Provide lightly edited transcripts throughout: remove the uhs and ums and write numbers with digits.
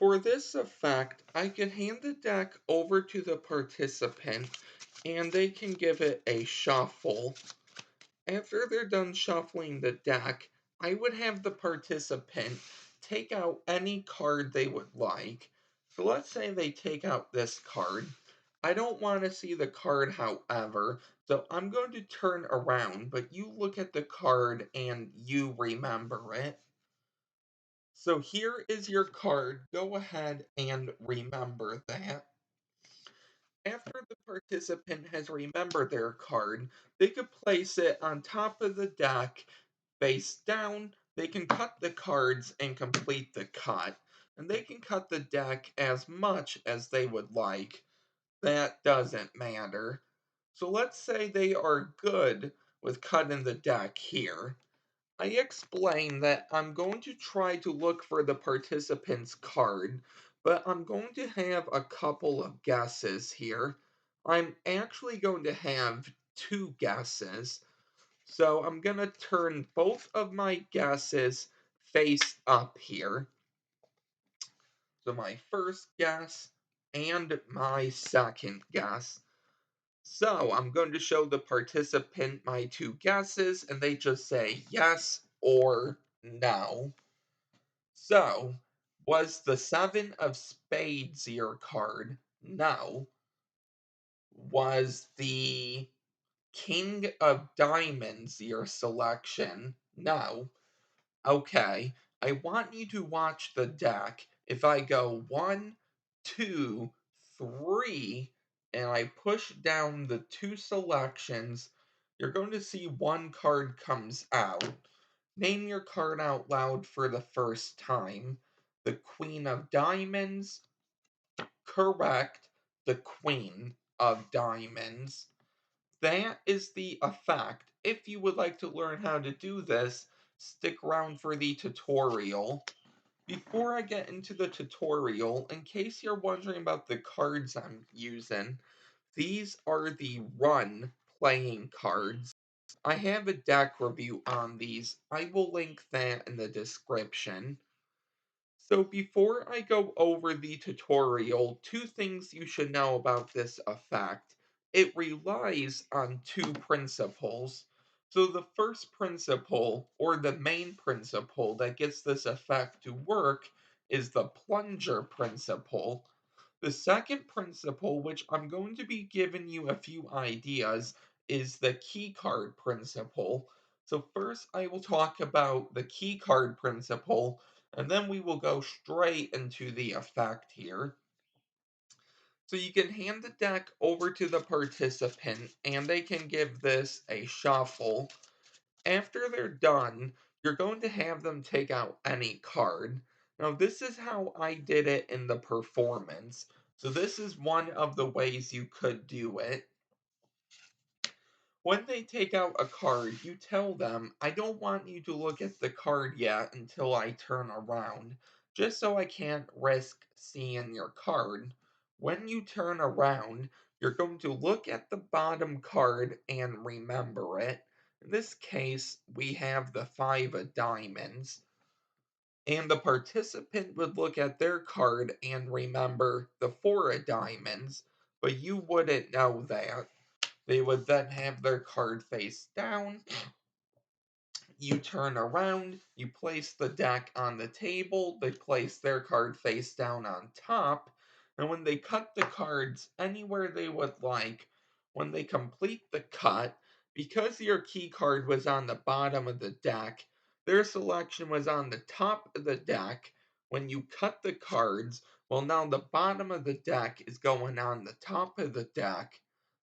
For this effect, I can hand the deck over to the participant and they can give it a shuffle. After they're done shuffling the deck, I would have the participant take out any card they would like. So let's say they take out this card. I don't want to see the card, however, so I'm going to turn around, but you look at the card and you remember it. So here is your card. Go ahead and remember that. After the participant has remembered their card, they could place it on top of the deck face down. They can cut the cards and complete the cut. And they can cut the deck as much as they would like. That doesn't matter. So let's say they are good with cutting the deck here. I explain that I'm going to try to look for the participant's card, but I'm going to have a couple of guesses here. I'm actually going to have two guesses. So I'm going to turn both of my guesses face up here. So my first guess and my second guess. So I'm going to show the participant my two guesses, and they just say yes or no. So, was the seven of spades your card? No. Was the king of diamonds your selection? No. Okay, I want you to watch the deck. If I go one, two, three, and I push down the two selections, you're going to see one card comes out. Name your card out loud for the first time. The Queen of Diamonds. Correct. The Queen of Diamonds. That is the effect. If you would like to learn how to do this, stick around for the tutorial. Before I get into the tutorial, in case you're wondering about the cards I'm using, these are the Run playing cards. I have a deck review on these. I will link that in the description. So before I go over the tutorial, two things you should know about this effect. It relies on two principles. So the first principle, or the main principle that gets this effect to work, is the plunger principle. The second principle, which I'm going to be giving you a few ideas, is the key card principle. So first I will talk about the key card principle, and then we will go straight into the effect here. So you can hand the deck over to the participant, and they can give this a shuffle. After they're done, you're going to have them take out any card. Now, this is how I did it in the performance. So this is one of the ways you could do it. When they take out a card, you tell them, I don't want you to look at the card yet until I turn around, just so I can't risk seeing your card. When you turn around, you're going to look at the bottom card and remember it. In this case, we have the five of diamonds. And the participant would look at their card and remember the four of diamonds, but you wouldn't know that. They would then have their card face down. You turn around, you place the deck on the table, they place their card face down on top, and when they cut the cards anywhere they would like, when they complete the cut, because your key card was on the bottom of the deck, their selection was on the top of the deck. When you cut the cards, well, now the bottom of the deck is going on the top of the deck.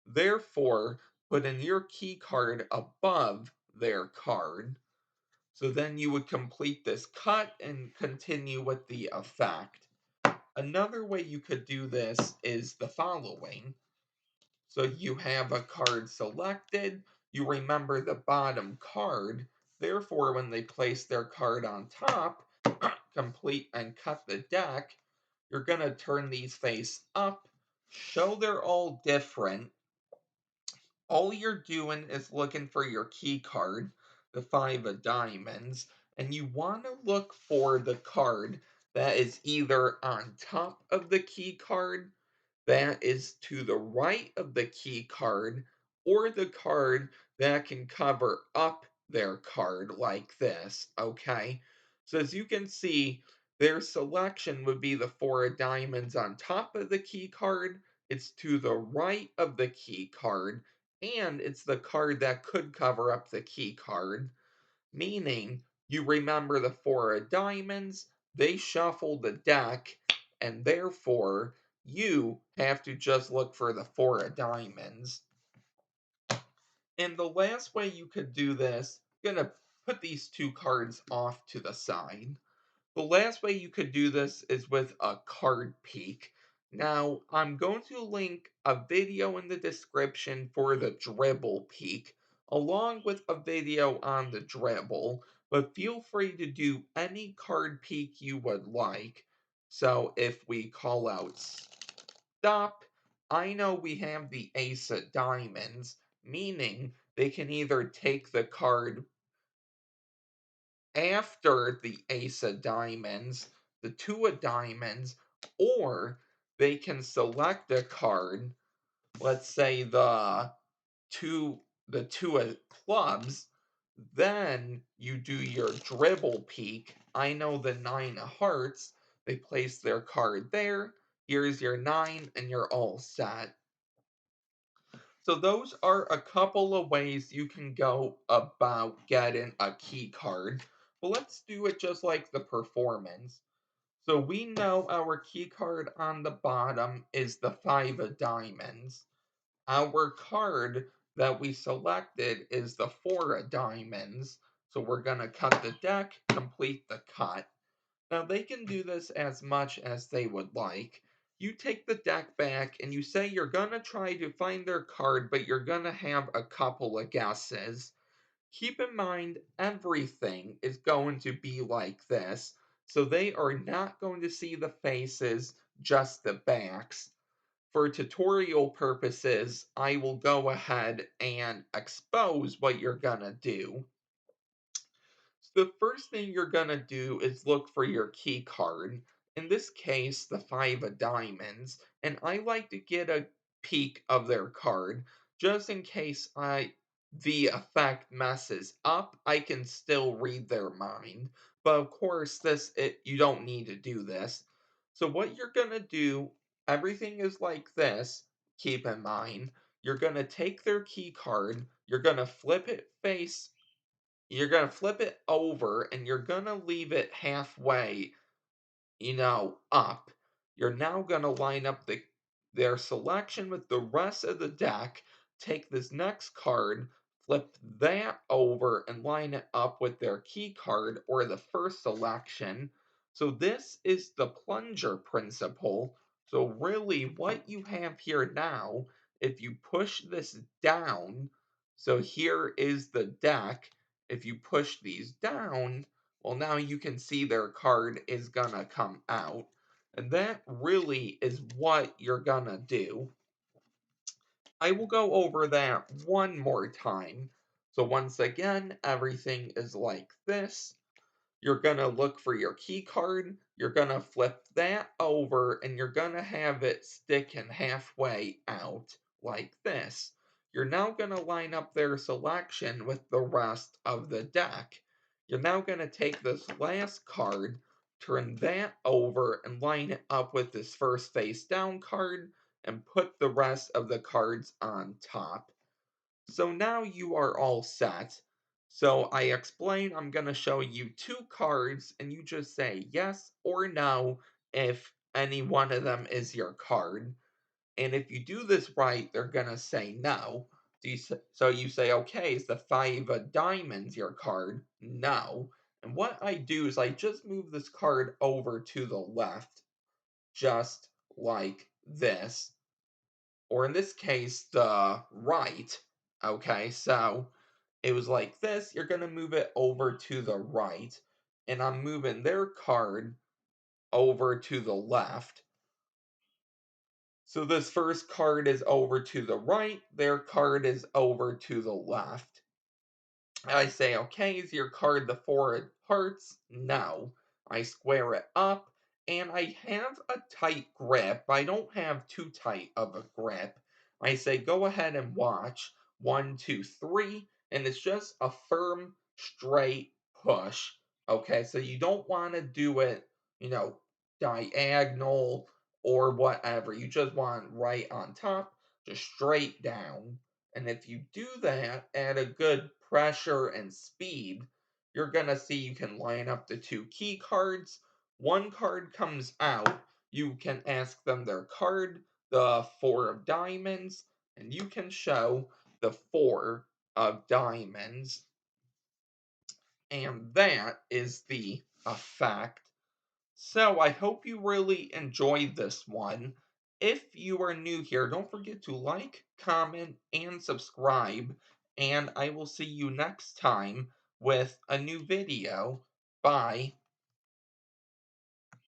Therefore, put in your key card above their card. So then you would complete this cut and continue with the effect. Another way you could do this is the following. So you have a card selected, you remember the bottom card, therefore when they place their card on top, complete and cut the deck, you're going to turn these face up, show they're all different. All you're doing is looking for your key card, the five of diamonds, and you want to look for the card that is either on top of the key card, that is to the right of the key card, or the card that can cover up their card like this, okay? So as you can see, their selection would be the four of diamonds on top of the key card, it's to the right of the key card, and it's the card that could cover up the key card, meaning you remember the four of diamonds, they shuffle the deck, and therefore you have to just look for the four of diamonds. And the last way you could do this, I'm gonna put these two cards off to the side. The last way you could do this is with a card peek. Now, I'm going to link a video in the description for the dribble peek, along with a video on the dribble, but feel free to do any card peek you would like. So if we call out stop, I know we have the ace of diamonds, meaning they can either take the card after the ace of diamonds, the two of diamonds, or they can select a card, let's say the two of clubs, then you do your dribble peek. I know the nine of hearts, they place their card there. Here's your nine, and you're all set. So those are a couple of ways you can go about getting a key card. But let's do it just like the performance. So we know our key card on the bottom is the five of diamonds. Our card that we selected is the four of diamonds. So we're going to cut the deck, complete the cut. Now they can do this as much as they would like. You take the deck back and you say you're gonna try to find their card, but you're gonna have a couple of guesses. Keep in mind, everything is going to be like this, so they are not going to see the faces, just the backs. For tutorial purposes, I will go ahead and expose what you're gonna do. So the first thing you're going to do is look for your key card. In this case, the five of diamonds. And I like to get a peek of their card just in case the effect messes up. I can still read their mind. But of course, you don't need to do this. So what you're going to do, everything is like this. Keep in mind, you're going to take their key card, you're going to flip it over and you're going to leave it halfway, up. You're now going to line up their selection with the rest of the deck. Take this next card, flip that over and line it up with their key card or the first selection. So this is the plunger principle. So really what you have here now, if you push this down, so here is the deck. If you push these down, well, now you can see their card is gonna come out. And that really is what you're gonna do. I will go over that one more time. So once again, everything is like this. You're going to look for your key card, you're going to flip that over, and you're going to have it sticking halfway out like this. You're now going to line up their selection with the rest of the deck. You're now going to take this last card, turn that over, and line it up with this first face down card, and put the rest of the cards on top. So now you are all set. So I explain I'm going to show you two cards and you just say yes or no if any one of them is your card. And if you do this right, they're going to say no. So you say, okay, is the five of diamonds your card? No. And what I do is I just move this card over to the left, just like this, or in this case, the right. Okay, so it was like this. You're going to move it over to the right, and I'm moving their card over to the left. So this first card is over to the right, their card is over to the left. I say, okay, is your card the four of hearts? No. I square it up, and I have a tight grip. I don't have too tight of a grip. I say, go ahead and watch. One, two, three. And it's just a firm, straight push. Okay, so you don't want to do it, you know, diagonal or whatever. You just want right on top, just straight down. And if you do that at a good pressure and speed, you're going to see you can line up the two key cards. One card comes out, you can ask them their card, the four of diamonds, and you can show the four of diamonds. And that is the effect. So I hope you really enjoyed this one. If you are new here, don't forget to like, comment, and subscribe. And I will see you next time with a new video. Bye.